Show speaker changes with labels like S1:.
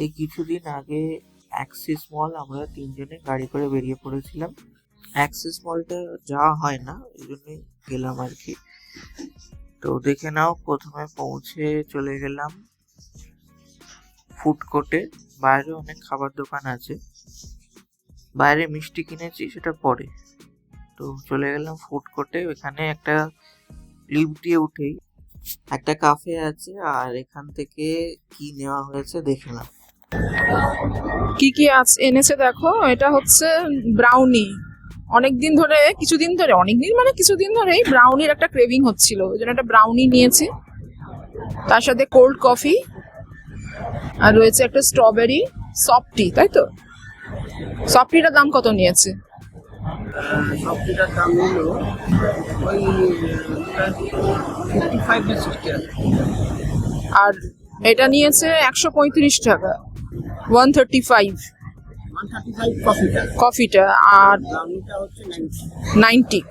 S1: এই কিছুদিন আগে অ্যাক্সিস মল আমরা তিনজনে গাড়ি করে বেরিয়ে পড়েছিলাম। অ্যাক্সিস মলটা যাওয়া হয় না, এই জন্যই গেলাম আর কি। তো দেখে নাও, প্রথমে পৌঁছে চলে গেলাম ফুড কোর্টে। বাইরে অনেক খাবার দোকান আছে, বাইরে মিষ্টি কিনেছি সেটা পরে। তো চলে গেলাম ফুড কোর্টে, ওখানে একটা লিফট দিয়ে উঠেই একটা কাফে আছে, আর এখান থেকে কি নেওয়া হয়েছে দেখে নাও।
S2: কি কি আছে এনেছে দেখো। এটা হচ্ছে ব্রাউনি। কিছুদিন ধরেই ব্রাউনির একটা ক্রেভিং হচ্ছিল, ওই জন্য একটা ব্রাউনি নিয়েছি। তার সাথে কোল্ড কফি, আর রয়েছে একটা স্ট্রবেরি সফটি, তাই তো? সফটিটার দাম কত নিয়েছে?
S3: সবজিটার দাম হলো ওই 55 না 60 টাকা।
S2: আর এটা নিয়েছে 135 টাকা, 135
S3: 135 কফিটা,
S2: কফিটা। আর
S3: ব্রাউনিটা হচ্ছে 90।
S2: 90।